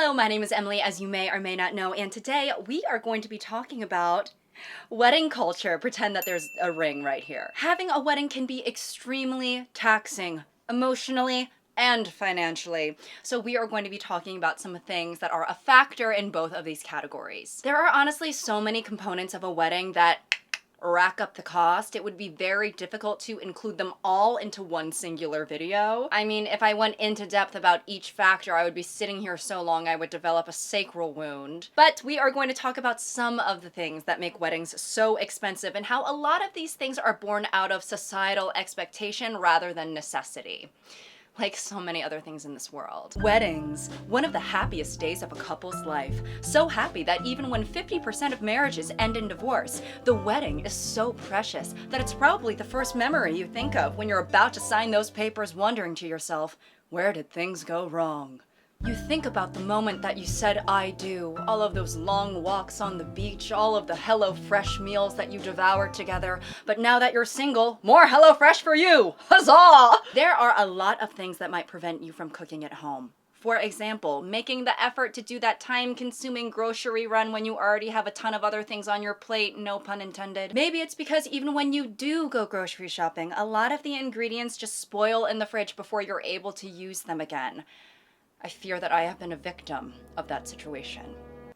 Hello, my name is Emily, as you may or may not know, and today we are going to be talking about wedding culture. Pretend that there's a ring right here. Having a wedding can be extremely taxing, emotionally and financially. So we are going to be talking about some things that are a factor in both of these categories. There are honestly so many components of a wedding that rack up the cost. It would be very difficult to include them all into one singular video. I mean, if I went into depth about each factor, I would be sitting here so long I would develop a sacral wound. But we are going to talk about some of the things that make weddings so expensive and how a lot of these things are born out of societal expectation rather than necessity. Like so many other things in this world. Weddings, one of the happiest days of a couple's life. So happy that even when 50% of marriages end in divorce, the wedding is so precious that it's probably the first memory you think of when you're about to sign those papers, wondering to yourself, where did things go wrong? You think about the moment that you said, I do, all of those long walks on the beach, all of the HelloFresh meals that you devoured together, but now that you're single, more HelloFresh for you! Huzzah! There are a lot of things that might prevent you from cooking at home. For example, making the effort to do that time-consuming grocery run when you already have a ton of other things on your plate, no pun intended. Maybe it's because even when you do go grocery shopping, a lot of the ingredients just spoil in the fridge before you're able to use them again. I fear that I have been a victim of that situation.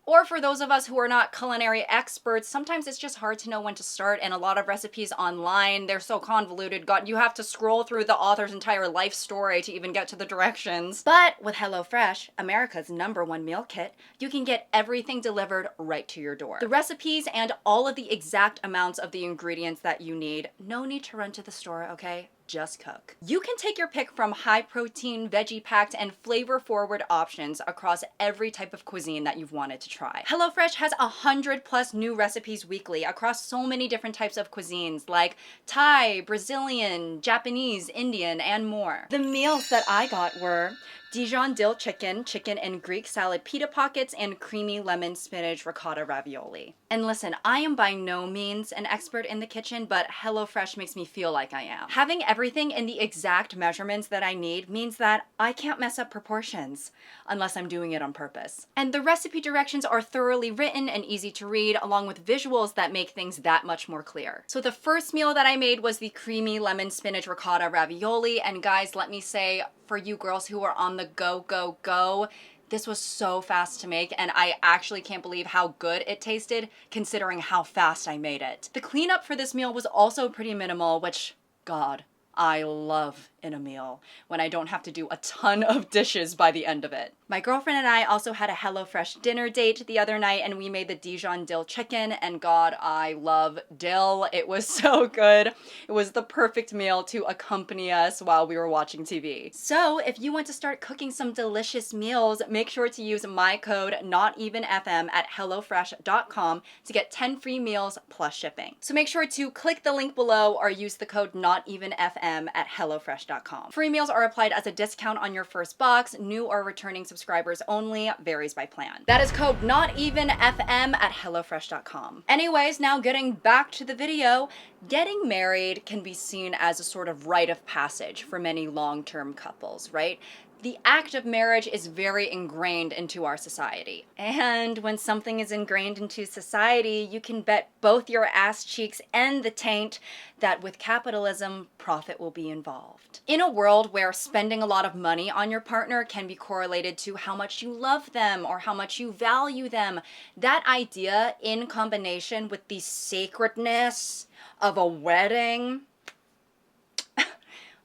Or for those of us who are not culinary experts, sometimes it's just hard to know when to start, and a lot of recipes online, they're so convoluted, God, you have to scroll through the author's entire life story to even get to the directions. But with HelloFresh, America's #1 meal kit, you can get everything delivered right to your door. The recipes and all of the exact amounts of the ingredients that you need. No need to run to the store, okay? Just cook. You can take your pick from high-protein, veggie-packed, and flavor-forward options across every type of cuisine that you've wanted to try. HelloFresh has 100+ new recipes weekly across so many different types of cuisines like Thai, Brazilian, Japanese, Indian, and more. The meals that I got were Dijon dill chicken, chicken and Greek salad pita pockets, and creamy lemon spinach ricotta ravioli. And listen, I am by no means an expert in the kitchen, but HelloFresh makes me feel like I am. Having everything in the exact measurements that I need means that I can't mess up proportions, unless I'm doing it on purpose. And the recipe directions are thoroughly written and easy to read, along with visuals that make things that much more clear. So the first meal that I made was the creamy lemon spinach ricotta ravioli, and guys, let me say, for you girls who are on the go, this was so fast to make, and I actually can't believe how good it tasted considering how fast I made it. The cleanup for this meal was also pretty minimal, which, God, I love in a meal when I don't have to do a ton of dishes by the end of it. My girlfriend and I also had a HelloFresh dinner date the other night, and we made the Dijon dill chicken, and God, I love dill. It was so good. It was the perfect meal to accompany us while we were watching TV. So if you want to start cooking some delicious meals, make sure to use my code NOTEVENFM at HelloFresh.com to get 10 free meals plus shipping. So make sure to click the link below or use the code NOTEVENFM at HelloFresh.com. Free meals are applied as a discount on your first box. New or returning subscribers only, varies by plan. That is code NOTEVENFM at HelloFresh.com. Anyways, now getting back to the video, getting married can be seen as a sort of rite of passage for many long-term couples, right? The act of marriage is very ingrained into our society. And when something is ingrained into society, you can bet both your ass cheeks and the taint that with capitalism, profit will be involved. In a world where spending a lot of money on your partner can be correlated to how much you love them or how much you value them, that idea in combination with the sacredness of a wedding,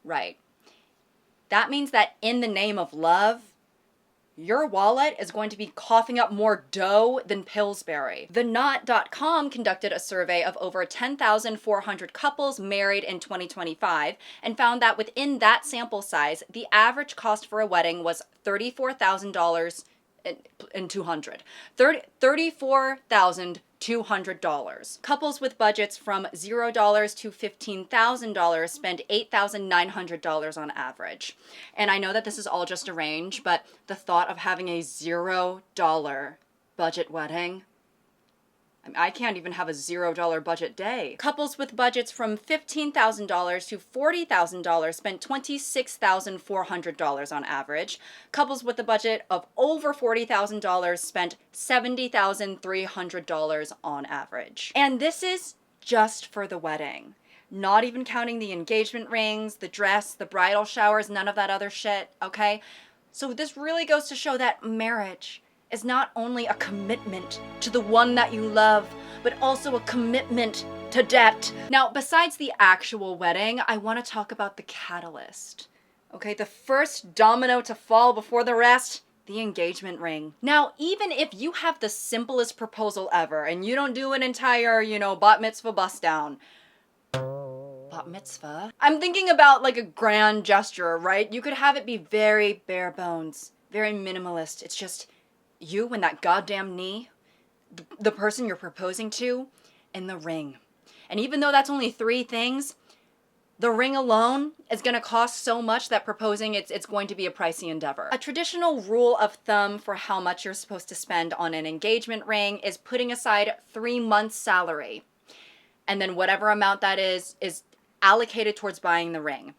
right. That means that in the name of love, your wallet is going to be coughing up more dough than Pillsbury. TheKnot.com conducted a survey of over 10,400 couples married in 2025 and found that within that sample size, the average cost for a wedding was $34,200. $34,200. Couples with budgets from $0 to $15,000 spend $8,900 on average. And I know that this is all just a range, but the thought of having a $0 budget wedding, I can't even have a $0 budget day. Couples with budgets from $15,000 to $40,000 spent $26,400 on average. Couples with a budget of over $40,000 spent $70,300 on average. And this is just for the wedding. Not even counting the engagement rings, the dress, the bridal showers, none of that other shit, okay? So this really goes to show that marriage is not only a commitment to the one that you love, but also a commitment to debt. Now, besides the actual wedding, I want to talk about the catalyst. Okay, the first domino to fall before the rest, the engagement ring. Now, even if you have the simplest proposal ever and you don't do an entire, bat mitzvah bust down, bat mitzvah? I'm thinking about like a grand gesture, right? You could have it be very bare bones, very minimalist. It's just you and that goddamn knee, the person you're proposing to, and the ring. And even though that's only 3 things, the ring alone is going to cost so much that proposing, it's going to be a pricey endeavor. A traditional rule of thumb for how much you're supposed to spend on an engagement ring is putting aside 3 months' salary. And then whatever amount that is allocated towards buying the ring.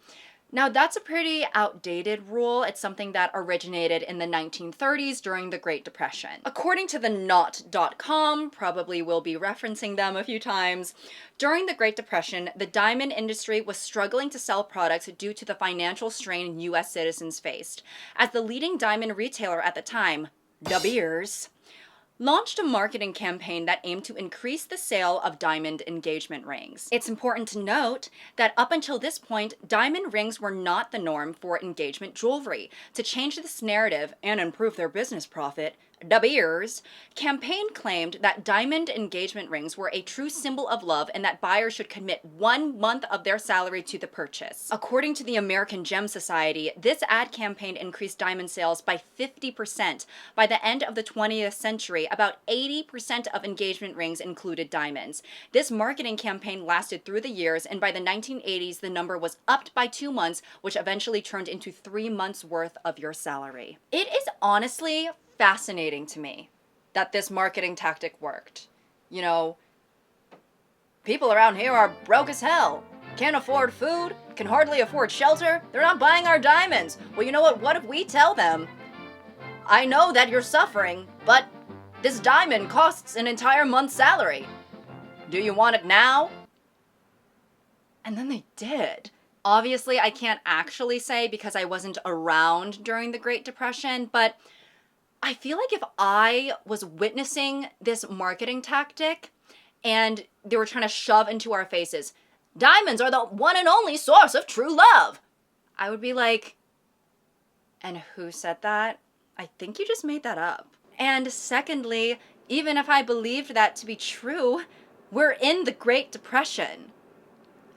Now, that's a pretty outdated rule. It's something that originated in the 1930s during the Great Depression. According to the knot.com, probably will be referencing them a few times, during the Great Depression, the diamond industry was struggling to sell products due to the financial strain U.S. citizens faced. As the leading diamond retailer at the time, De Beers, launched a marketing campaign that aimed to increase the sale of diamond engagement rings. It's important to note that up until this point, diamond rings were not the norm for engagement jewelry. To change this narrative and improve their business profit, De Beers campaign claimed that diamond engagement rings were a true symbol of love and that buyers should commit 1 month of their salary to the purchase. According to the American Gem Society, this ad campaign increased diamond sales by 50%. By the end of the 20th century, about 80% of engagement rings included diamonds. This marketing campaign lasted through the years, and by the 1980s, the number was upped by 2 months, which eventually turned into 3 months worth of your salary. It is honestly fascinating to me that this marketing tactic worked. People around here are broke as hell. Can't afford food, can hardly afford shelter, they're not buying our diamonds. Well, you know what? What if we tell them, I know that you're suffering, but this diamond costs an entire month's salary. Do you want it now? And then they did. Obviously, I can't actually say because I wasn't around during the Great Depression, but I feel like if I was witnessing this marketing tactic and they were trying to shove into our faces, diamonds are the one and only source of true love, I would be like, and who said that? I think you just made that up. And secondly, even if I believed that to be true, we're in the Great Depression.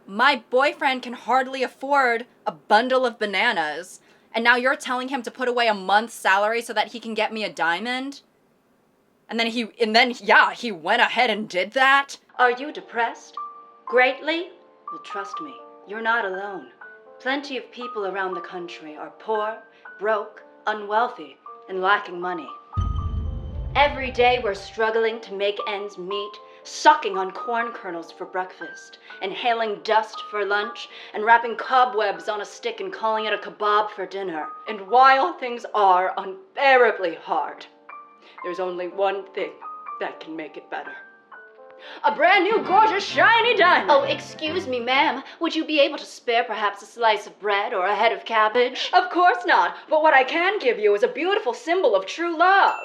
My boyfriend can hardly afford a bundle of bananas. And now you're telling him to put away a month's salary so that he can get me a diamond? And then he went ahead and did that? Are you depressed? Greatly? Well, trust me, you're not alone. Plenty of people around the country are poor, broke, unwealthy, and lacking money. Every day we're struggling to make ends meet, sucking on corn kernels for breakfast, inhaling dust for lunch, and wrapping cobwebs on a stick and calling it a kebab for dinner. And while things are unbearably hard, there's only one thing that can make it better. A brand new, gorgeous, shiny diamond! Oh, excuse me, ma'am. Would you be able to spare perhaps a slice of bread or a head of cabbage? Of course not, but what I can give you is a beautiful symbol of true love.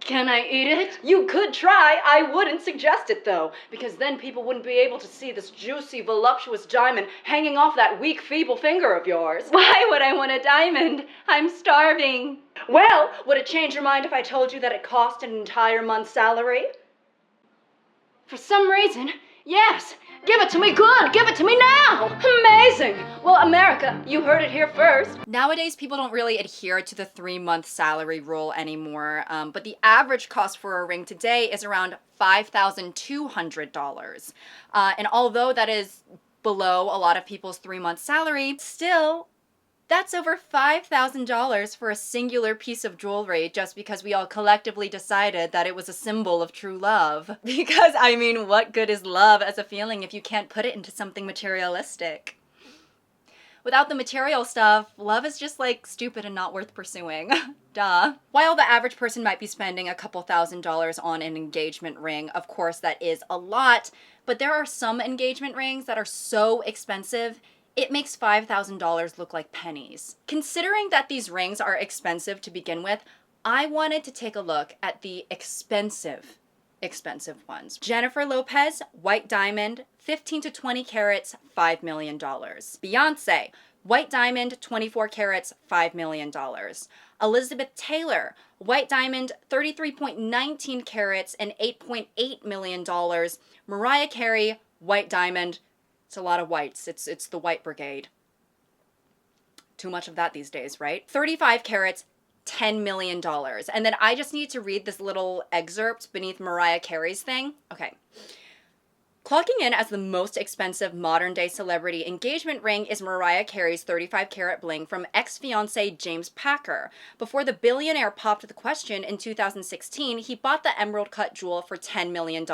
Can I eat it? You could try. I wouldn't suggest it, though, because then people wouldn't be able to see this juicy, voluptuous diamond hanging off that weak, feeble finger of yours. Why would I want a diamond? I'm starving. Well, would it change your mind if I told you that it cost an entire month's salary? For some reason, yes. Give it to me good! Give it to me now! Amazing! Well, America, you heard it here first. Nowadays, people don't really adhere to the 3-month salary rule anymore, but the average cost for a ring today is around $5,200. And although that is below a lot of people's 3-month salary, still That's over $5,000 for a singular piece of jewelry just because we all collectively decided that it was a symbol of true love. Because, I mean, what good is love as a feeling if you can't put it into something materialistic? Without the material stuff, love is just like stupid and not worth pursuing. Duh. While the average person might be spending a couple $1,000s on an engagement ring, of course that is a lot, but there are some engagement rings that are so expensive, it makes $5,000 look like pennies. Considering that these rings are expensive to begin with, I wanted to take a look at the expensive ones. Jennifer Lopez, white diamond, 15 to 20 carats, $5 million. Beyonce, white diamond, 24 carats, $5 million. Elizabeth Taylor, white diamond, 33.19 carats and $8.8 million. Mariah Carey, white diamond, it's a lot of whites. It's the white brigade. Too much of that these days, right? 35 carats, $10 million. And then I just need to read this little excerpt beneath Mariah Carey's thing. Okay. Clocking in as the most expensive modern-day celebrity engagement ring is Mariah Carey's 35-carat bling from ex-fiancé James Packer. Before the billionaire popped the question in 2016, he bought the emerald-cut jewel for $10 million.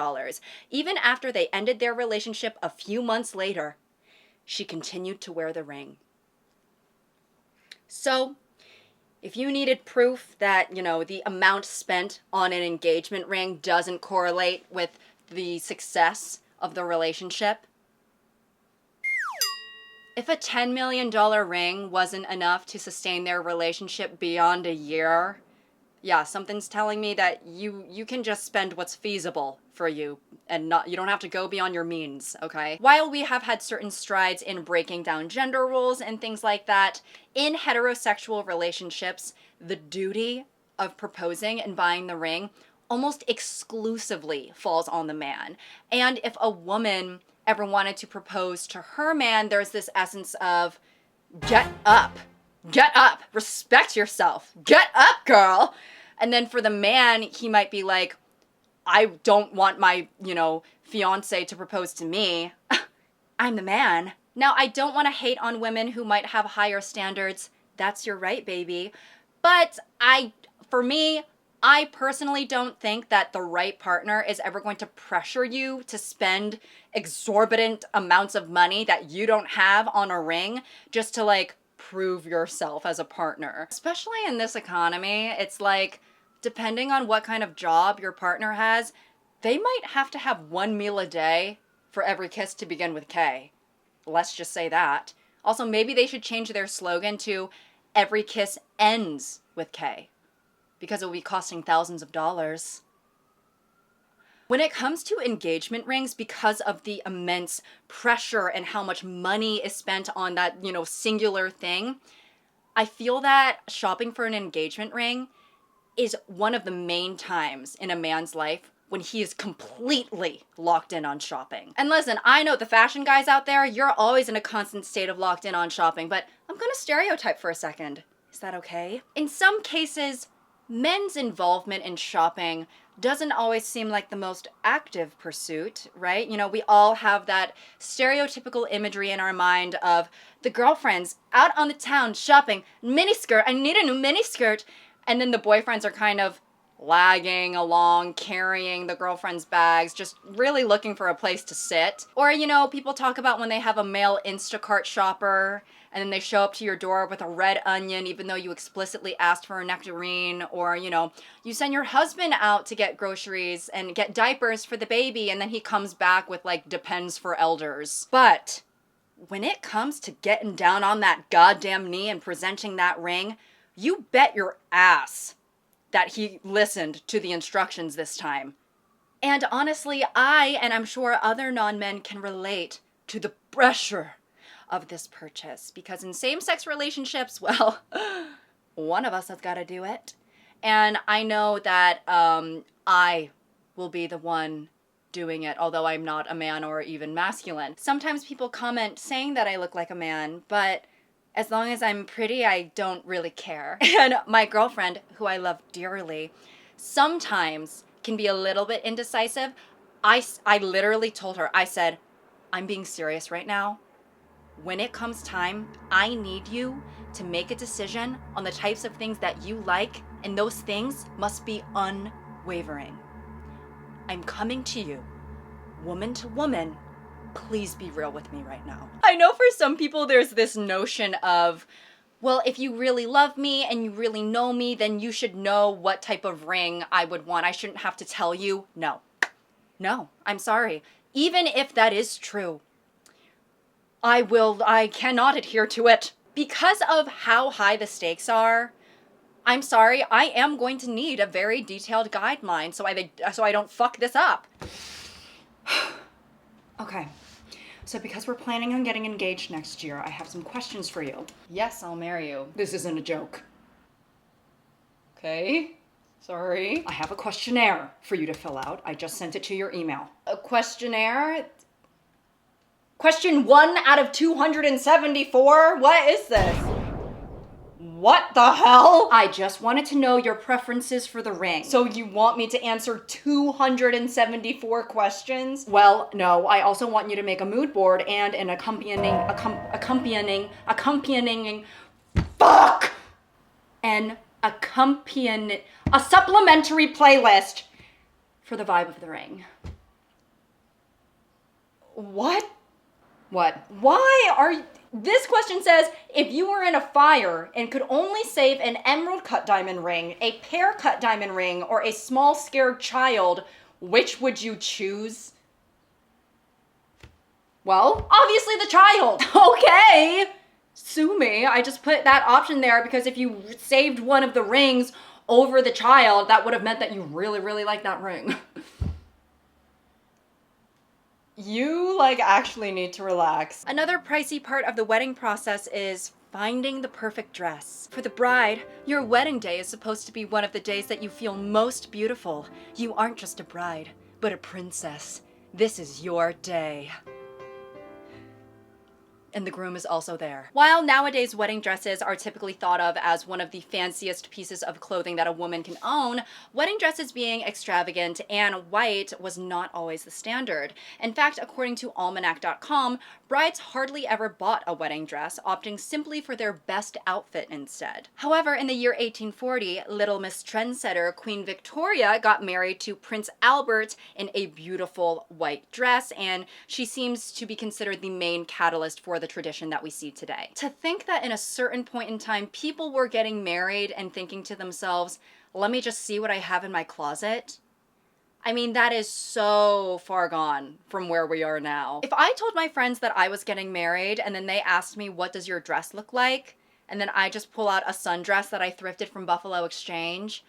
Even after they ended their relationship a few months later, she continued to wear the ring. So, if you needed proof that, the amount spent on an engagement ring doesn't correlate with the success of the relationship, if a $10 million ring wasn't enough to sustain their relationship beyond a year, yeah, something's telling me that you can just spend what's feasible for you and you don't have to go beyond your means, okay? While we have had certain strides in breaking down gender roles and things like that, in heterosexual relationships, the duty of proposing and buying the ring almost exclusively falls on the man. And if a woman ever wanted to propose to her man, there's this essence of, get up, respect yourself, get up, girl. And then for the man, he might be like, I don't want my, fiance to propose to me. I'm the man. Now, I don't want to hate on women who might have higher standards. That's your right, baby. But for me, I personally don't think that the right partner is ever going to pressure you to spend exorbitant amounts of money that you don't have on a ring just to prove yourself as a partner. Especially in this economy, it's like, depending on what kind of job your partner has, they might have to have one meal a day for every kiss to begin with K. Let's just say that. Also, maybe they should change their slogan to every kiss ends with K, because it will be costing thousands of dollars. When it comes to engagement rings, because of the immense pressure and how much money is spent on that, singular thing, I feel that shopping for an engagement ring is one of the main times in a man's life when he is completely locked in on shopping. And listen, I know the fashion guys out there, you're always in a constant state of locked in on shopping, but I'm gonna stereotype for a second. Is that okay? In some cases, men's involvement in shopping doesn't always seem like the most active pursuit, right? We all have that stereotypical imagery in our mind of the girlfriends out on the town shopping, miniskirt, I need a new miniskirt. And then the boyfriends are kind of lagging along, carrying the girlfriend's bags, just really looking for a place to sit. Or, people talk about when they have a male Instacart shopper and then they show up to your door with a red onion even though you explicitly asked for a nectarine. Or, you send your husband out to get groceries and get diapers for the baby and then he comes back with Depends for Elders. But when it comes to getting down on that goddamn knee and presenting that ring, you bet your ass that he listened to the instructions this time. And honestly, and I'm sure other non-men can relate to the pressure of this purchase, because in same-sex relationships, well, one of us has got to do it. And I know that I will be the one doing it, although I'm not a man or even masculine. Sometimes people comment saying that I look like a man, but as long as I'm pretty, I don't really care. And my girlfriend, who I love dearly, sometimes can be a little bit indecisive. I literally told her, I said, I'm being serious right now. When it comes time, I need you to make a decision on the types of things that you like, and those things must be unwavering. I'm coming to you, woman to woman. Please be real with me right now. I know for some people there's this notion of, well, if you really love me and you really know me, then you should know what type of ring I would want. I shouldn't have to tell you. No, I'm sorry. Even if that is true, I cannot adhere to it. Because of how high the stakes are, I'm sorry, I am going to need a very detailed guideline so I don't fuck this up. Okay, so because we're planning on getting engaged next year, I have some questions for you. Yes, I'll marry you. This isn't a joke. Okay, sorry. I have a questionnaire for you to fill out. I just sent it to your email. A questionnaire? Question 1 out of 274? What is this? What the hell? I just wanted to know your preferences for the ring. So you want me to answer 274 questions? Well, no, I also want you to make a mood board and an accompanying a supplementary playlist for the vibe of the ring. What? Why are you... This question says, if you were in a fire and could only save an emerald cut diamond ring, a pear cut diamond ring, or a small scared child, which would you choose? Well, obviously the child. Okay. Sue me. I just put that option there because if you saved one of the rings over the child, that would have meant that you really, really like that ring. You, actually need to relax. Another pricey part of the wedding process is finding the perfect dress. For the bride, your wedding day is supposed to be one of the days that you feel most beautiful. You aren't just a bride, but a princess. This is your day. And the groom is also there. While nowadays wedding dresses are typically thought of as one of the fanciest pieces of clothing that a woman can own, wedding dresses being extravagant and white was not always the standard. In fact, according to almanac.com, brides hardly ever bought a wedding dress, opting simply for their best outfit instead. However, in the year 1840, Little Miss Trendsetter Queen Victoria got married to Prince Albert in a beautiful white dress, and she seems to be considered the main catalyst for the tradition that we see today. To think that in a certain point in time, people were getting married and thinking to themselves, let me just see what I have in my closet. I mean, that is so far gone from where we are now. If I told my friends that I was getting married and then they asked me, what does your dress look like? And then I just pull out a sundress that I thrifted from Buffalo Exchange,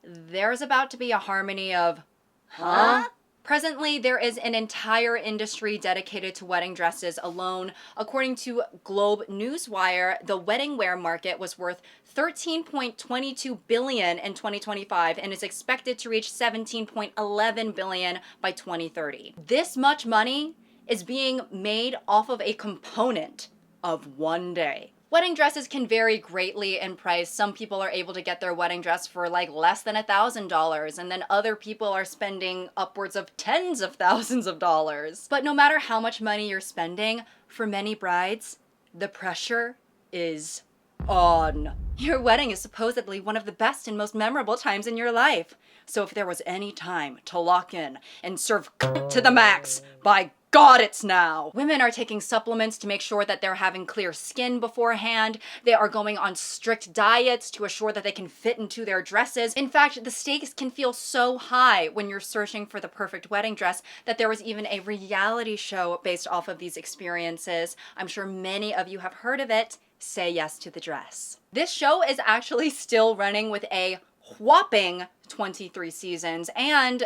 there's about to be a harmony of, huh? Presently, there is an entire industry dedicated to wedding dresses alone. According to Globe Newswire, the wedding wear market was worth $13.22 billion in 2025 and is expected to reach $17.11 billion by 2030. This much money is being made off of a component of one day. Wedding dresses can vary greatly in price. Some people are able to get their wedding dress for less than $1,000, and then other people are spending upwards of tens of thousands of dollars. But no matter how much money you're spending, for many brides, the pressure is on. Your wedding is supposedly one of the best and most memorable times in your life. So if there was any time to lock in and serve to the max, by God, it's now. Women are taking supplements to make sure that they're having clear skin beforehand. They are going on strict diets to assure that they can fit into their dresses. In fact, the stakes can feel so high when you're searching for the perfect wedding dress that there was even a reality show based off of these experiences. I'm sure many of you have heard of it. Say Yes to the Dress. This show is actually still running with a whopping 23 seasons and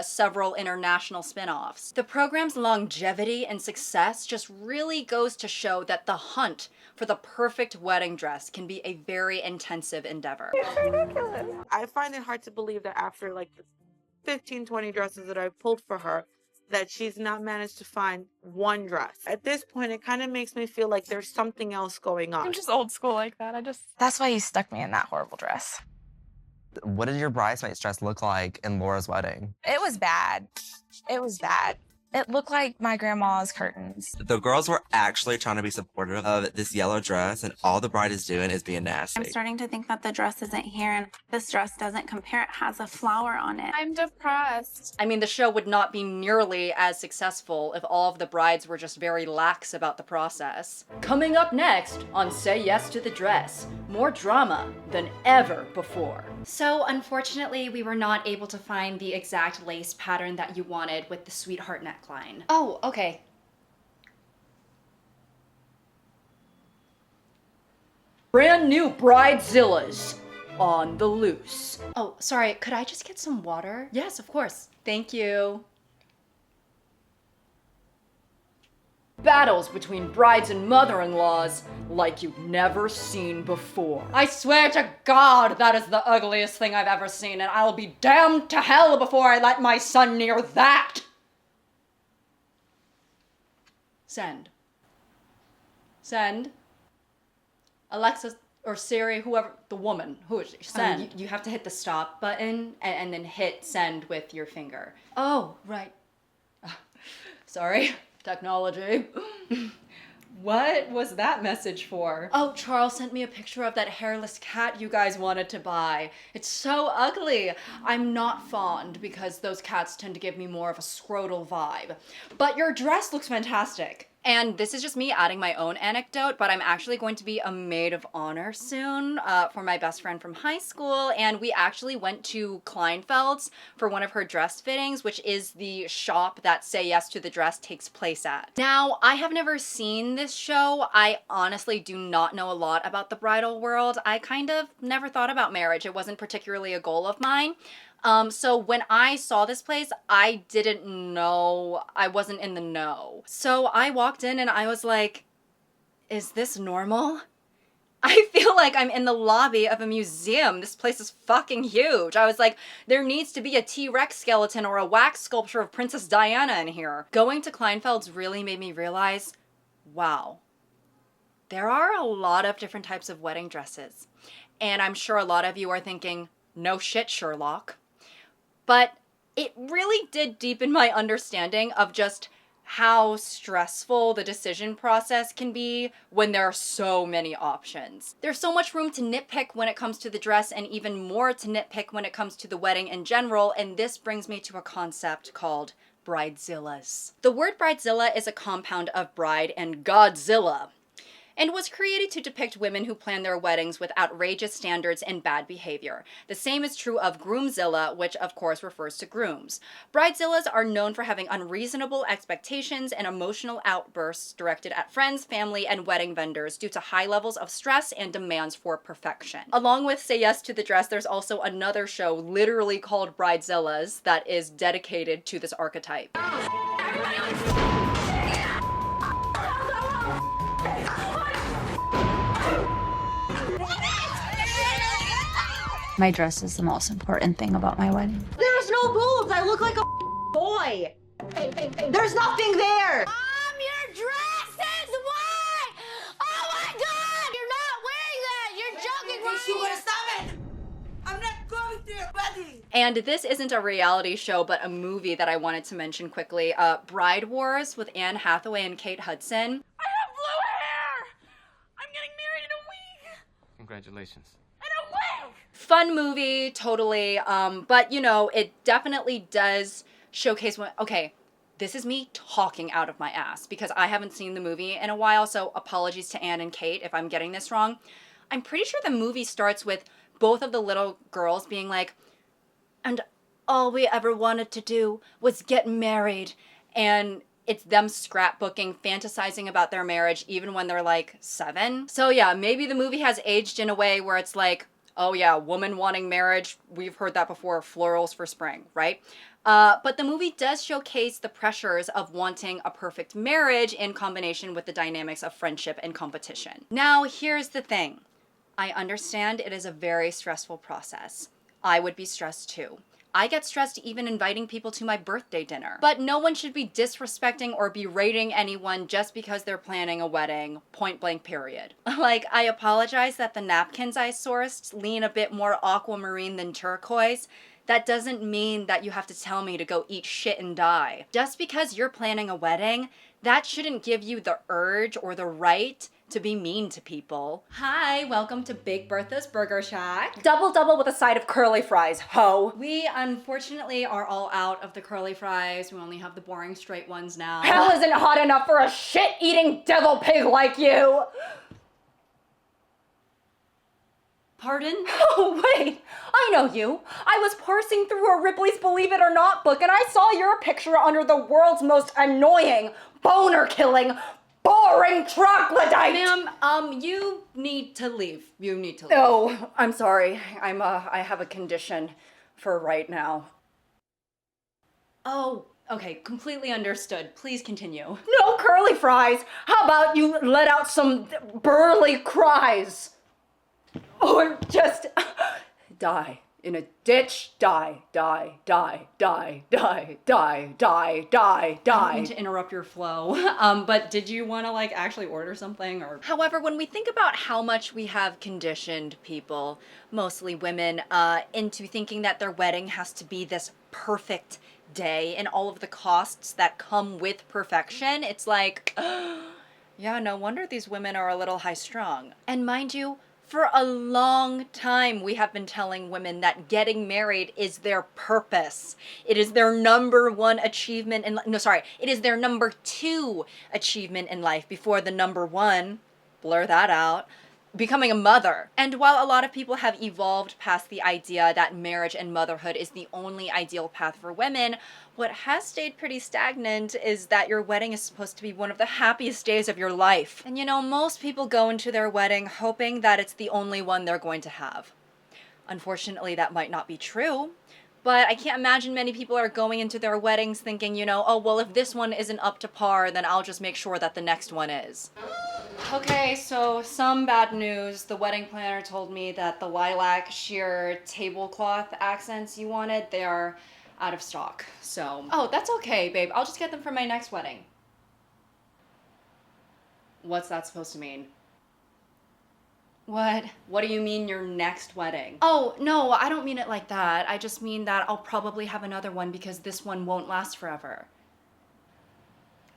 several international spin-offs. The program's longevity and success just really goes to show that the hunt for the perfect wedding dress can be a very intensive endeavor. It's ridiculous. I find it hard to believe that after the 15, 20 dresses that I've pulled for her, that she's not managed to find one dress. At this point, it kind of makes me feel like there's something else going on. I'm just old school like that. That's why you stuck me in that horrible dress. What did your bridesmaid's dress look like in Laura's wedding? It was bad. It was bad. It looked like my grandma's curtains. The girls were actually trying to be supportive of this yellow dress, and all the bride is doing is being nasty. I'm starting to think that the dress isn't here, and this dress doesn't compare. It has a flower on it. I'm depressed. I mean, the show would not be nearly as successful if all of the brides were just very lax about the process. Coming up next on Say Yes to the Dress, more drama than ever before. So unfortunately, we were not able to find the exact lace pattern that you wanted with the sweetheart neckline. Oh, okay. Brand new Bridezillas on the loose. Oh, sorry, could I just get some water? Yes, of course. Thank you. Battles between brides and mother-in-laws like you've never seen before. I swear to God, that is the ugliest thing I've ever seen, and I'll be damned to hell before I let my son near that! Send. Send. Alexa or Siri, whoever, the woman, who is she? Send. You have to hit the stop button and then hit send with your finger. Oh, right. Sorry, technology. What was that message for? Oh, Charles sent me a picture of that hairless cat you guys wanted to buy. It's so ugly. I'm not fond because those cats tend to give me more of a scrotal vibe. But your dress looks fantastic. And this is just me adding my own anecdote, but I'm actually going to be a maid of honor soon for my best friend from high school. And we actually went to Kleinfeld's for one of her dress fittings, which is the shop that Say Yes to the Dress takes place at. Now, I have never seen this show. I honestly do not know a lot about the bridal world. I kind of never thought about marriage. It wasn't particularly a goal of mine. So when I saw this place, I didn't know, I wasn't in the know. So I walked in and I was like, is this normal? I feel like I'm in the lobby of a museum. This place is fucking huge. I was like, there needs to be a T-Rex skeleton or a wax sculpture of Princess Diana in here. Going to Kleinfeld's really made me realize, wow, there are a lot of different types of wedding dresses. And I'm sure a lot of you are thinking, no shit, Sherlock. But it really did deepen my understanding of just how stressful the decision process can be when there are so many options. There's so much room to nitpick when it comes to the dress and even more to nitpick when it comes to the wedding in general, and this brings me to a concept called bridezillas. The word bridezilla is a compound of bride and Godzilla, and was created to depict women who plan their weddings with outrageous standards and bad behavior. The same is true of groomzilla, which of course refers to grooms. Bridezillas are known for having unreasonable expectations and emotional outbursts directed at friends, family, and wedding vendors due to high levels of stress and demands for perfection. Along with Say Yes to the Dress, there's also another show literally called Bridezillas that is dedicated to this archetype. My dress is the most important thing about my wedding. There's no boobs. I look like a boy. There's nothing there. Mom, your dress is white. Oh my God! You're not wearing that. You're joking, right? You wanna stop it? I'm not going to your wedding. And this isn't a reality show, but a movie that I wanted to mention quickly. Bride Wars with Anne Hathaway and Kate Hudson. I have blue hair! I'm getting married in a week! Congratulations. Fun movie, totally. But you know, it definitely does showcase when, okay, this is me talking out of my ass because I haven't seen the movie in a while, so apologies to Anne and Kate if I'm getting this wrong. I'm pretty sure the movie starts with both of the little girls being like, and all we ever wanted to do was get married. And it's them scrapbooking, fantasizing about their marriage even when they're like 7. So yeah, maybe the movie has aged in a way where it's like, oh yeah, woman wanting marriage, we've heard that before, florals for spring, right? But the movie does showcase the pressures of wanting a perfect marriage in combination with the dynamics of friendship and competition. Now, here's the thing. I understand it is a very stressful process. I would be stressed too. I get stressed even inviting people to my birthday dinner. But no one should be disrespecting or berating anyone just because they're planning a wedding, point blank period. Like, I apologize that the napkins I sourced lean a bit more aquamarine than turquoise. That doesn't mean that you have to tell me to go eat shit and die. Just because you're planning a wedding, that shouldn't give you the urge or the right to be mean to people. Hi, welcome to Big Bertha's Burger Shack. Double with a side of curly fries, ho. We unfortunately are all out of the curly fries. We only have the boring straight ones now. Hell isn't hot enough for a shit-eating devil pig like you. Pardon? Oh, wait, I know you. I was parsing through a Ripley's Believe It or Not book and I saw your picture under the world's most annoying, boner-killing, boring troglodyte! Ma'am, you need to leave. You need to leave. Oh, I'm sorry. I have a condition for right now. Oh, okay, completely understood. Please continue. No curly fries! How about you let out some burly cries? Or just die in a ditch, die. I don't mean to interrupt your flow, but did you want to like actually order something or? However, when we think about how much we have conditioned people, mostly women, into thinking that their wedding has to be this perfect day and all of the costs that come with perfection, it's like, yeah, no wonder these women are a little high strung. And mind you, for a long time, we have been telling women that getting married is their purpose. It is their number one achievement it is their number two achievement in life before the number one, blur that out, becoming a mother. And while a lot of people have evolved past the idea that marriage and motherhood is the only ideal path for women, what has stayed pretty stagnant is that your wedding is supposed to be one of the happiest days of your life. And you know, most people go into their wedding hoping that it's the only one they're going to have. Unfortunately, that might not be true. But I can't imagine many people are going into their weddings thinking, you know, oh, well, if this one isn't up to par, then I'll just make sure that the next one is. Okay, so some bad news. The wedding planner told me that the lilac sheer tablecloth accents you wanted, they are out of stock. So, oh, that's okay, babe. I'll just get them for my next wedding. What's that supposed to mean? What? What do you mean your next wedding? Oh, no, I don't mean it like that. I just mean that I'll probably have another one because this one won't last forever.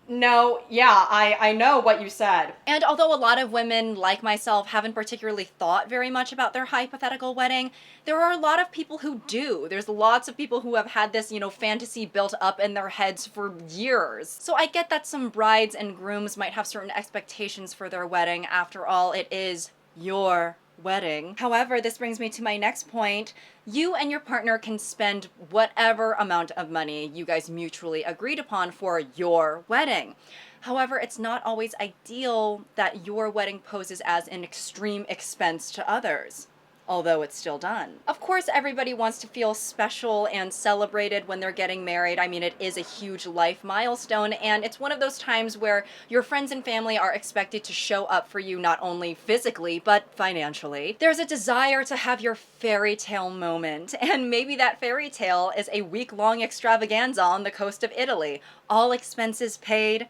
No, yeah, I know what you said. And although a lot of women, like myself, haven't particularly thought very much about their hypothetical wedding, there are a lot of people who do. There's lots of people who have had this, you know, fantasy built up in their heads for years. So I get that some brides and grooms might have certain expectations for their wedding. After all, it is your wedding. However, this brings me to my next point. You and your partner can spend whatever amount of money you guys mutually agreed upon for your wedding. However, it's not always ideal that your wedding poses as an extreme expense to others, although it's still done. Of course, everybody wants to feel special and celebrated when they're getting married. I mean, it is a huge life milestone, and it's one of those times where your friends and family are expected to show up for you not only physically, but financially. There's a desire to have your fairy tale moment, and maybe that fairy tale is a week-long extravaganza on the coast of Italy, all expenses paid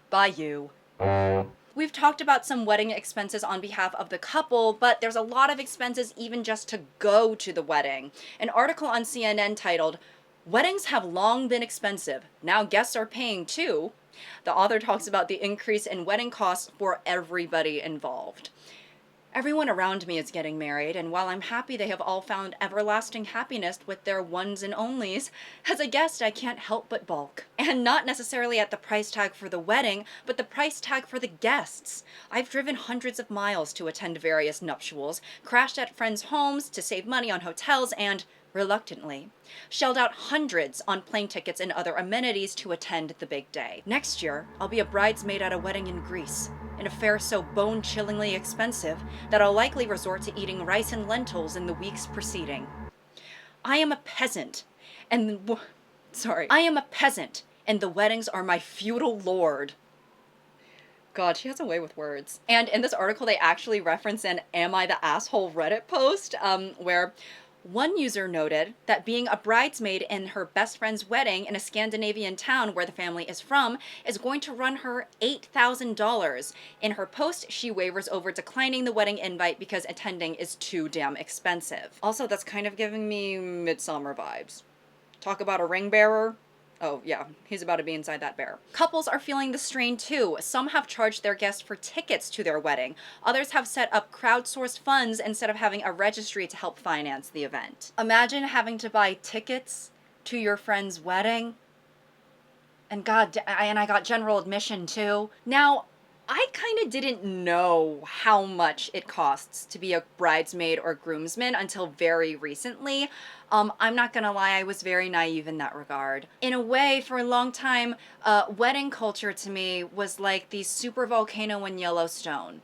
by you. We've talked about some wedding expenses on behalf of the couple, but there's a lot of expenses even just to go to the wedding. An article on CNN titled, "Weddings Have Long Been Expensive. Now Guests Are Paying Too." The author talks about the increase in wedding costs for everybody involved. Everyone around me is getting married, and while I'm happy they have all found everlasting happiness with their ones and onlys, as a guest I can't help but balk. And not necessarily at the price tag for the wedding, but the price tag for the guests. I've driven hundreds of miles to attend various nuptials, crashed at friends' homes to save money on hotels, and reluctantly, shelled out hundreds on plane tickets and other amenities to attend the big day. Next year, I'll be a bridesmaid at a wedding in Greece, an affair so bone-chillingly expensive that I'll likely resort to eating rice and lentils in the weeks preceding. I am a peasant, and the weddings are my feudal lord. God, she has a way with words. And in this article, they actually reference an Am I the Asshole Reddit post, where One user noted that being a bridesmaid in her best friend's wedding in a Scandinavian town where the family is from is going to run her $8,000. In her post, she wavers over declining the wedding invite because attending is too damn expensive. Also, that's kind of giving me Midsummer vibes. Talk about a ring bearer. Oh yeah, he's about to be inside that bear. Couples are feeling the strain too. Some have charged their guests for tickets to their wedding. Others have set up crowdsourced funds instead of having a registry to help finance the event. Imagine having to buy tickets to your friend's wedding. And I got general admission too. Now, I kind of didn't know how much it costs to be a bridesmaid or groomsman until very recently. I'm not gonna lie, I was very naive in that regard. In a way, for a long time, wedding culture to me was like the super volcano in Yellowstone,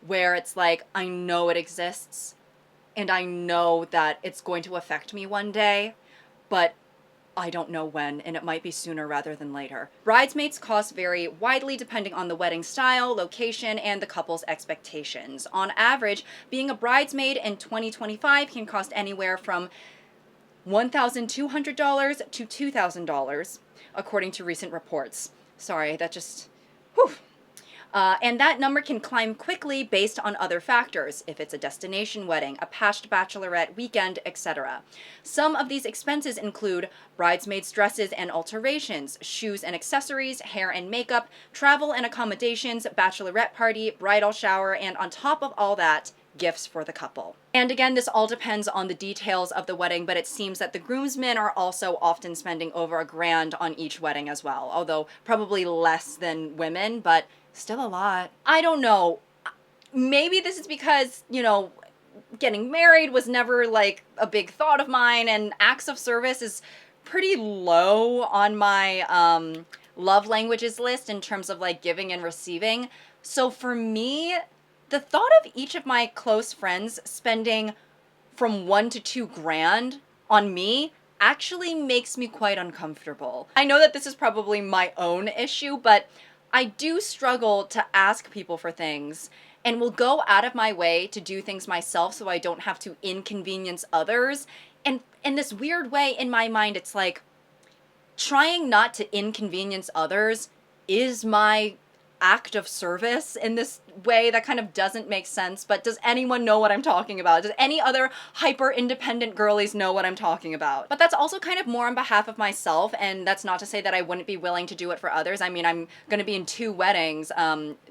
where it's like, I know it exists, and I know that it's going to affect me one day, but I don't know when, and it might be sooner rather than later. Bridesmaids' costs vary widely depending on the wedding style, location, and the couple's expectations. On average, being a bridesmaid in 2025 can cost anywhere from $1,200 to $2,000, according to recent reports. Sorry, that just, whew. And that number can climb quickly based on other factors, if it's a destination wedding, a patched bachelorette weekend, etc. Some of these expenses include bridesmaids' dresses and alterations, shoes and accessories, hair and makeup, travel and accommodations, bachelorette party, bridal shower, and on top of all that, gifts for the couple. And again, this all depends on the details of the wedding, but it seems that the groomsmen are also often spending over $1,000 on each wedding as well, although probably less than women, but still a lot. I don't know. Maybe this is because, you know, getting married was never like a big thought of mine, and acts of service is pretty low on my love languages list in terms of like giving and receiving. So for me, the thought of each of my close friends spending from $1 to $2,000 on me actually makes me quite uncomfortable. I know that this is probably my own issue, but I do struggle to ask people for things and will go out of my way to do things myself so I don't have to inconvenience others. And in this weird way, in my mind, it's like trying not to inconvenience others is my act of service in this way that kind of doesn't make sense. But does anyone know what I'm talking about? Does any other hyper independent girlies know what I'm talking about? But that's also kind of more on behalf of myself, and that's not to say that I wouldn't be willing to do it for others. I mean, I'm going to be in 2 weddings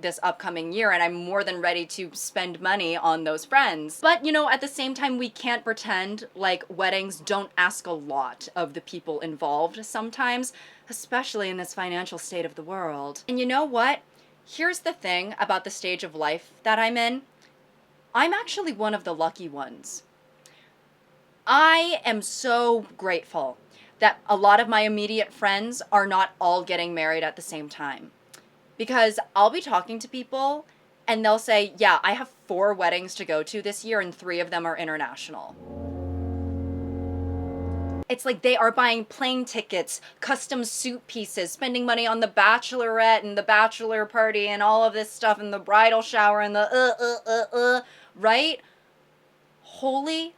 this upcoming year, and I'm more than ready to spend money on those friends. But you know, at the same time, we can't pretend like weddings don't ask a lot of the people involved sometimes, especially in this financial state of the world. And you know what? Here's the thing about the stage of life that I'm in. I'm actually one of the lucky ones. I am so grateful that a lot of my immediate friends are not all getting married at the same time. Because I'll be talking to people and they'll say, yeah, I have 4 weddings to go to this year and 3 of them are international. It's like they are buying plane tickets, custom suit pieces, spending money on the bachelorette and the bachelor party and all of this stuff and the bridal shower and the right? Holy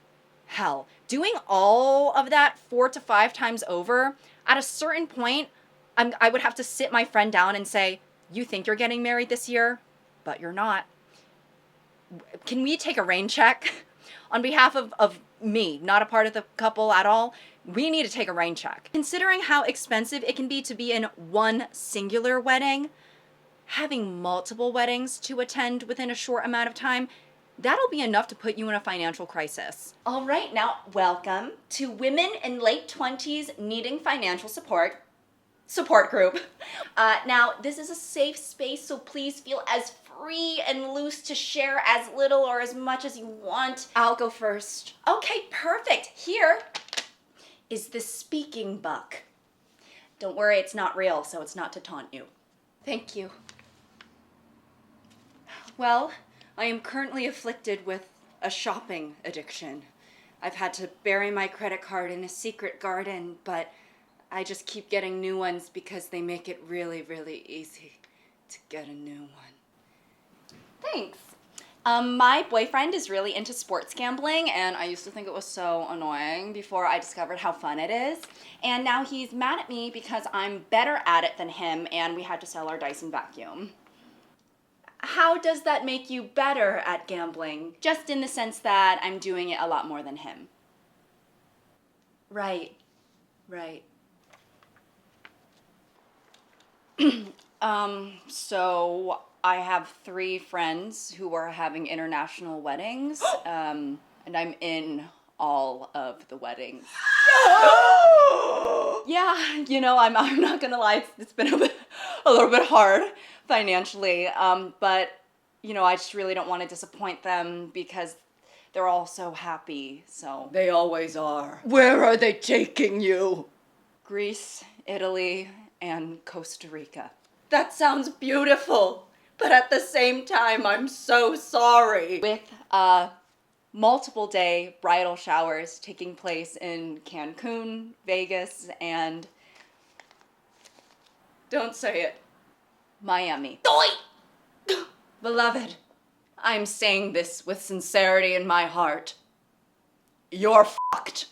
hell. Doing all of that 4 to 5 times over, at a certain point, I would have to sit my friend down and say, you think you're getting married this year, but you're not. Can we take a rain check? On behalf of me, not a part of the couple at all, we need to take a rain check. Considering how expensive it can be to be in one singular wedding, having multiple weddings to attend within a short amount of time, that'll be enough to put you in a financial crisis. All right, now welcome to Women in Late 20s Needing Financial Support group. Now, this is a safe space, so please feel as free and loose to share as little or as much as you want. I'll go first. Okay, perfect. Here is the speaking buck. Don't worry, it's not real, so it's not to taunt you. Thank you. Well, I am currently afflicted with a shopping addiction. I've had to bury my credit card in a secret garden, but I just keep getting new ones because they make it really, really easy to get a new one. Thanks. My boyfriend is really into sports gambling, and I used to think it was so annoying before I discovered how fun it is. And now he's mad at me because I'm better at it than him, and we had to sell our Dyson vacuum. How does that make you better at gambling? Just in the sense that I'm doing it a lot more than him. Right. So I have 3 friends who are having international weddings, and I'm in all of the weddings. Yeah, I'm not gonna lie, it's been a little bit hard financially, but I just really don't want to disappoint them because they're all so happy, so. They always are. Where are they taking you? Greece, Italy, and Costa Rica. That sounds beautiful, but at the same time, I'm so sorry. With multiple day bridal showers taking place in Cancun, Vegas, and don't say it, Miami. Beloved, I'm saying this with sincerity in my heart. You're fucked.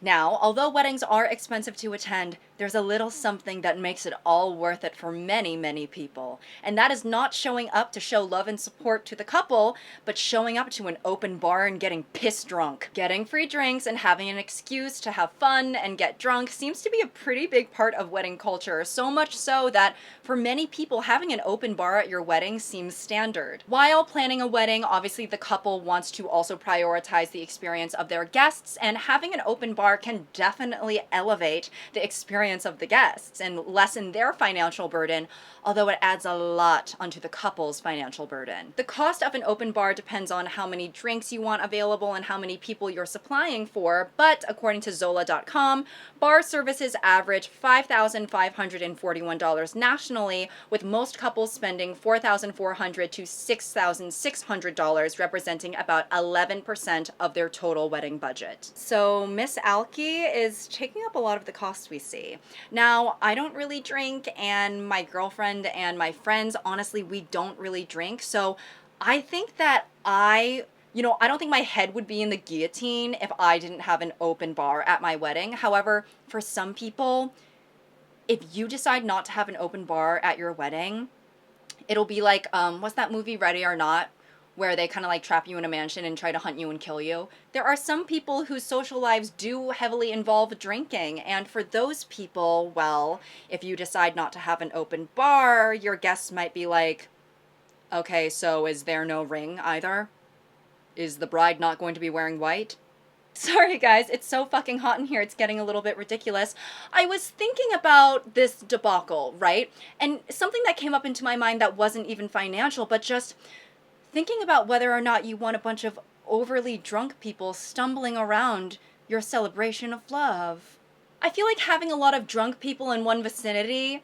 Now, although weddings are expensive to attend, there's a little something that makes it all worth it for many, many people. And that is not showing up to show love and support to the couple, but showing up to an open bar and getting piss drunk. Getting free drinks and having an excuse to have fun and get drunk seems to be a pretty big part of wedding culture, so much so that for many people, having an open bar at your wedding seems standard. While planning a wedding, obviously the couple wants to also prioritize the experience of their guests, and having an open bar can definitely elevate the experience of the guests and lessen their financial burden, although it adds a lot onto the couple's financial burden. The cost of an open bar depends on how many drinks you want available and how many people you're supplying for, but according to Zola.com, bar services average $5,541 nationally, with most couples spending $4,400 to $6,600, representing about 11% of their total wedding budget. So Miss Alki is taking up a lot of the costs we see. Now, I don't really drink, and my girlfriend and my friends, honestly, we don't really drink, so I think that I don't think my head would be in the guillotine if I didn't have an open bar at my wedding. However, for some people, if you decide not to have an open bar at your wedding, it'll be like, what's that movie, Ready or Not, where they kind of like trap you in a mansion and try to hunt you and kill you. There are some people whose social lives do heavily involve drinking, and for those people, well, if you decide not to have an open bar, your guests might be like, okay, so is there no ring either? Is the bride not going to be wearing white? Sorry guys, it's so fucking hot in here, it's getting a little bit ridiculous. I was thinking about this debacle, right? And something that came up into my mind that wasn't even financial, but just thinking about whether or not you want a bunch of overly drunk people stumbling around your celebration of love. I feel like having a lot of drunk people in one vicinity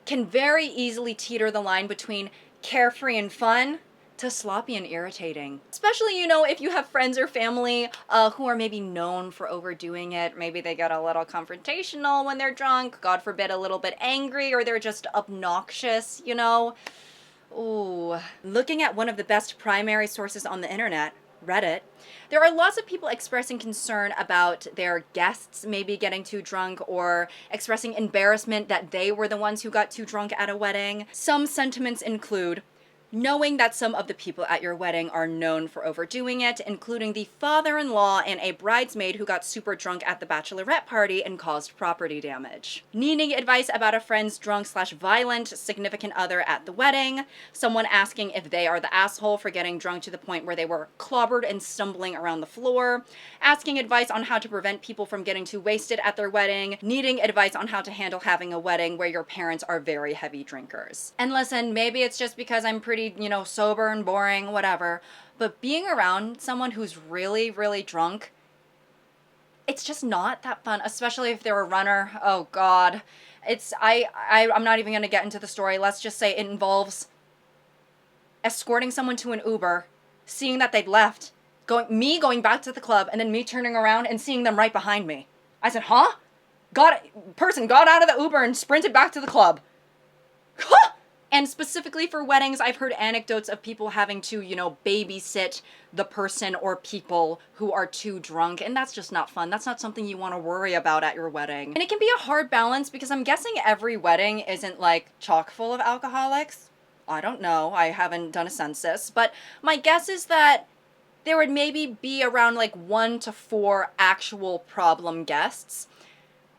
can very easily teeter the line between carefree and fun to sloppy and irritating. Especially, if you have friends or family who are maybe known for overdoing it. Maybe they get a little confrontational when they're drunk, God forbid a little bit angry, or they're just obnoxious, Ooh. Looking at one of the best primary sources on the internet, Reddit, there are lots of people expressing concern about their guests maybe getting too drunk or expressing embarrassment that they were the ones who got too drunk at a wedding. Some sentiments include knowing that some of the people at your wedding are known for overdoing it, including the father-in-law and a bridesmaid who got super drunk at the bachelorette party and caused property damage. Needing advice about a friend's drunk/violent significant other at the wedding. Someone asking if they are the asshole for getting drunk to the point where they were clobbered and stumbling around the floor. Asking advice on how to prevent people from getting too wasted at their wedding. Needing advice on how to handle having a wedding where your parents are very heavy drinkers. And listen, maybe it's just because I'm pretty sober and boring, whatever, but being around someone who's really, really drunk, it's just not that fun, especially if they're a runner. Oh God. I'm not even gonna get into the story. Let's just say it involves escorting someone to an Uber, seeing that they'd left, going back to the club, and then me turning around and seeing them right behind me. I said, huh? Person got out of the Uber and sprinted back to the club. Huh? And specifically for weddings, I've heard anecdotes of people having to, babysit the person or people who are too drunk, and that's just not fun. That's not something you want to worry about at your wedding. And it can be a hard balance because I'm guessing every wedding isn't like chock full of alcoholics. I don't know. I haven't done a census, but my guess is that there would maybe be around like 1 to 4 actual problem guests.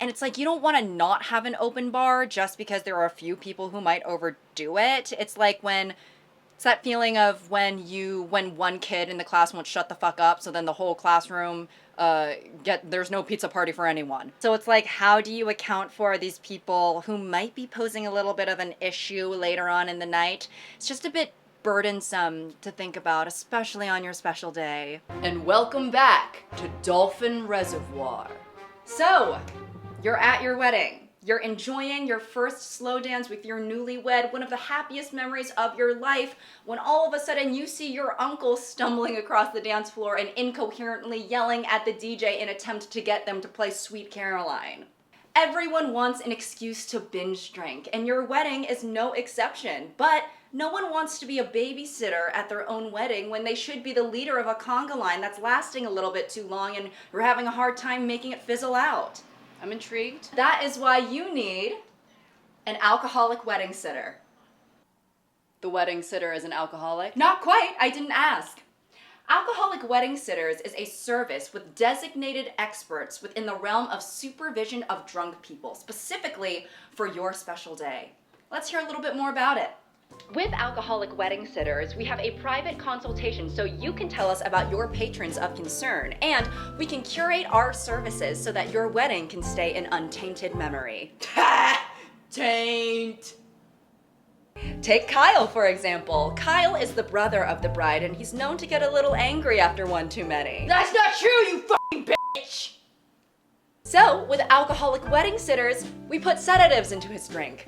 And it's like, you don't want to not have an open bar just because there are a few people who might overdo it. It's like it's that feeling of when one kid in the class won't shut the fuck up, so then the whole classroom, there's no pizza party for anyone. So it's like, how do you account for these people who might be posing a little bit of an issue later on in the night? It's just a bit burdensome to think about, especially on your special day. And welcome back to Dolphin Reservoir. So, you're at your wedding. You're enjoying your first slow dance with your newlywed, one of the happiest memories of your life, when all of a sudden you see your uncle stumbling across the dance floor and incoherently yelling at the DJ in an attempt to get them to play Sweet Caroline. Everyone wants an excuse to binge drink, and your wedding is no exception, but no one wants to be a babysitter at their own wedding when they should be the leader of a conga line that's lasting a little bit too long and you're having a hard time making it fizzle out. I'm intrigued. That is why you need an alcoholic wedding sitter. The wedding sitter is an alcoholic? Not quite, I didn't ask. Alcoholic wedding sitters is a service with designated experts within the realm of supervision of drunk people, specifically for your special day. Let's hear a little bit more about it. With alcoholic wedding sitters, we have a private consultation so you can tell us about your patrons of concern, and we can curate our services so that your wedding can stay in untainted memory. Taint! Take Kyle, for example. Kyle is the brother of the bride, and he's known to get a little angry after one too many. That's not true, you fucking bitch! So, with alcoholic wedding sitters, we put sedatives into his drink.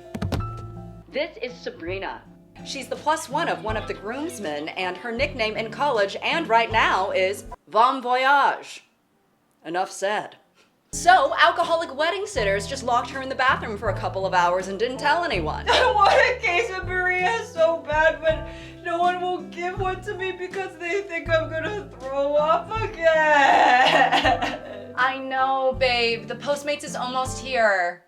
This is Sabrina. She's the +1 of one of the groomsmen, and her nickname in college and right now is Bon Voyage. Enough said. So, alcoholic wedding sitters just locked her in the bathroom for a couple of hours and didn't tell anyone. I want a quesadilla so bad, but no one will give one to me because they think I'm gonna throw up again. I know, babe. The Postmates is almost here.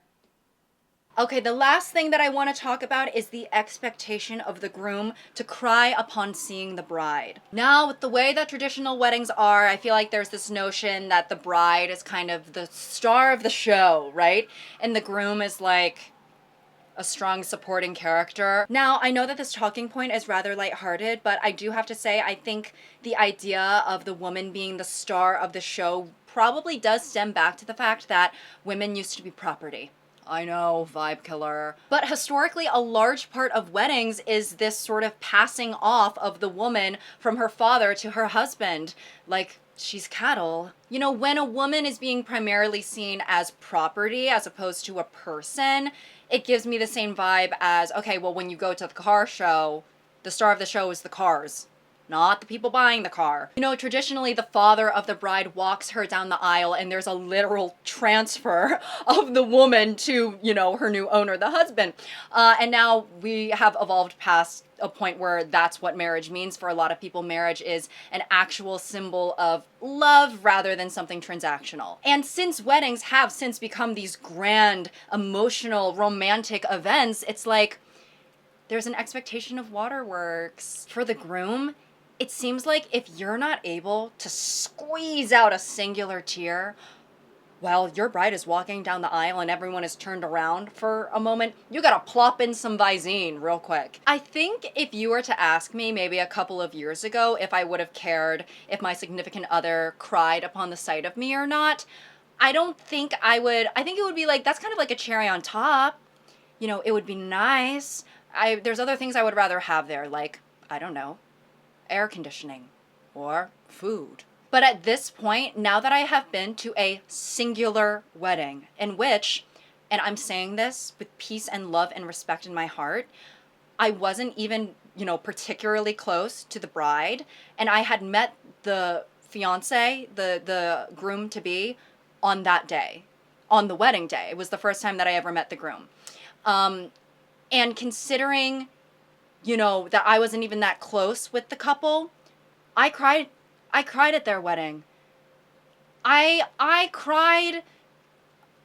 Okay, the last thing that I want to talk about is the expectation of the groom to cry upon seeing the bride. Now, with the way that traditional weddings are, I feel like there's this notion that the bride is kind of the star of the show, right? And the groom is like a strong supporting character. Now, I know that this talking point is rather lighthearted, but I do have to say, I think the idea of the woman being the star of the show probably does stem back to the fact that women used to be property. I know, vibe killer. But historically, a large part of weddings is this sort of passing off of the woman from her father to her husband. Like, she's cattle. You know, when a woman is being primarily seen as property as opposed to a person, it gives me the same vibe as, okay, well, when you go to the car show, the star of the show is the cars, not the people buying the car. You know, traditionally, the father of the bride walks her down the aisle and there's a literal transfer of the woman to, you know, her new owner, the husband. And now we have evolved past a point where that's what marriage means. For a lot of people, marriage is an actual symbol of love rather than something transactional. And since weddings have since become these grand, emotional, romantic events, it's like there's an expectation of waterworks. For the groom, it seems like if you're not able to squeeze out a singular tear while your bride is walking down the aisle and everyone is turned around for a moment, you gotta plop in some Visine real quick. I think if you were to ask me maybe a couple of years ago if I would have cared if my significant other cried upon the sight of me or not, I don't think I would. I think it would be like, that's kind of like a cherry on top. You know, it would be nice. There's other things I would rather have there, like, I don't know, air conditioning or food. But at this point, now that I have been to a singular wedding in which, and I'm saying this with peace and love and respect in my heart, I wasn't even, you know, particularly close to the bride, and I had met the fiance, the groom-to-be, on that day, on the wedding day. It was the first time that I ever met the groom. And considering you know, that I wasn't even that close with the couple. I cried at their wedding. I cried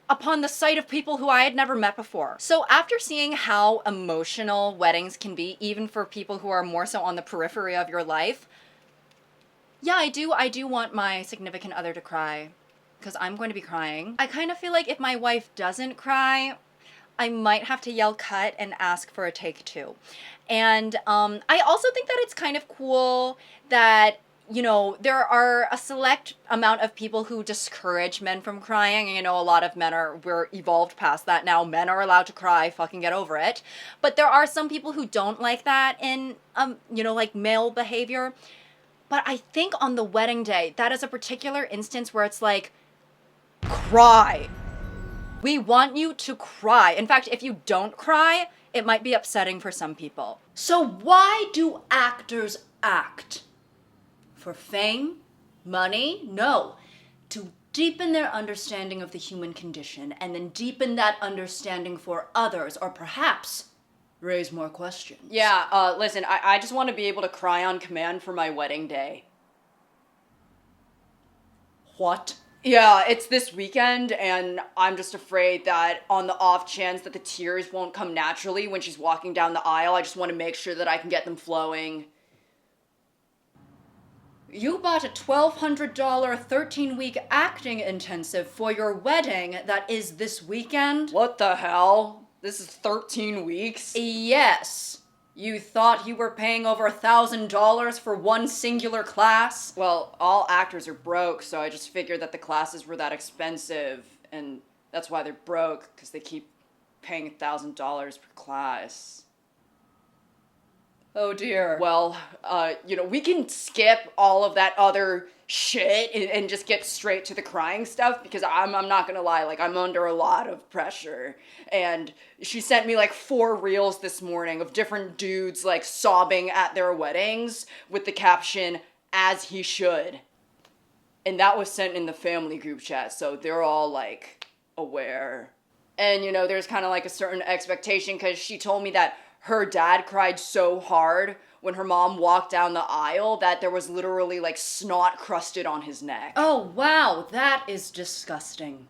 upon the sight of people who I had never met before. So after seeing how emotional weddings can be, even for people who are more so on the periphery of your life, yeah, I do want my significant other to cry, because I'm going to be crying. I kind of feel like if my wife doesn't cry, I might have to yell cut and ask for a take two. And I also think that it's kind of cool that, you know, there are a select amount of people who discourage men from crying. And, you know, a lot of men we're evolved past that now. Men are allowed to cry, fucking get over it. But there are some people who don't like that in, you know, like male behavior. But I think on the wedding day, that is a particular instance where it's like, cry. We want you to cry. In fact, if you don't cry, it might be upsetting for some people. So why do actors act? For fame? Money? No. To deepen their understanding of the human condition and then deepen that understanding for others, or perhaps raise more questions. Yeah, listen, I just want to be able to cry on command for my wedding day. What? Yeah, it's this weekend, and I'm just afraid that on the off chance that the tears won't come naturally when she's walking down the aisle, I just want to make sure that I can get them flowing. You bought a $1,200 13-week acting intensive for your wedding that is this weekend? What the hell? This is 13 weeks? Yes. You thought you were paying over $1,000 for one singular class? Well, all actors are broke, so I just figured that the classes were that expensive, and that's why they're broke, because they keep paying $1,000 per class. Oh dear. Well, you know, we can skip all of that other shit and just get straight to the crying stuff, because I'm not gonna lie, like, I'm under a lot of pressure. And she sent me like 4 reels this morning of different dudes like sobbing at their weddings with the caption, "As he should." And that was sent in the family group chat, so they're all like aware. And you know, there's kind of like a certain expectation, because she told me that her dad cried so hard when her mom walked down the aisle that there was literally like snot crusted on his neck. Oh wow, that is disgusting.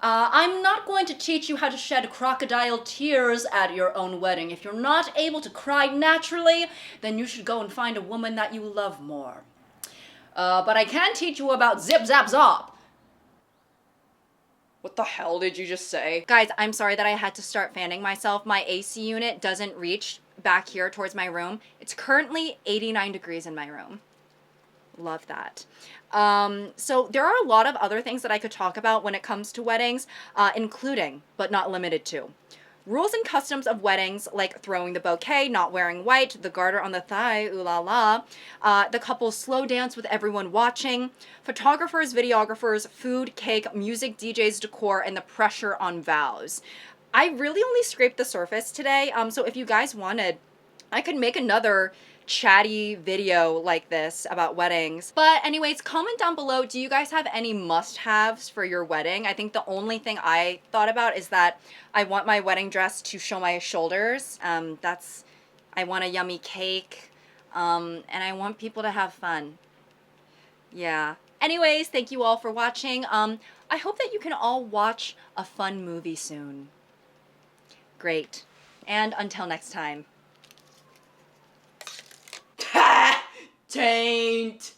I'm not going to teach you how to shed crocodile tears at your own wedding. If you're not able to cry naturally, then you should go and find a woman that you love more. But I can teach you about zip zap zop. What the hell did you just say? Guys, I'm sorry that I had to start fanning myself. My AC unit doesn't reach back here towards my room. It's currently 89 degrees in my room. Love that. So there are a lot of other things that I could talk about when it comes to weddings, including, but not limited to, rules and customs of weddings, like throwing the bouquet, not wearing white, the garter on the thigh, ooh la la, the couple's slow dance with everyone watching, photographers, videographers, food, cake, music, DJs, decor, and the pressure on vows. I really only scraped the surface today, so if you guys wanted, I could make another chatty video like this about weddings. But anyways, comment down below, do you guys have any must-haves for your wedding? I think the only thing I thought about is that I want my wedding dress to show my shoulders. I want a yummy cake, and I want people to have fun. Yeah. Anyways, thank you all for watching. I hope that you can all watch a fun movie soon. Great. And until next time. Taint.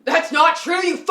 That's not true, you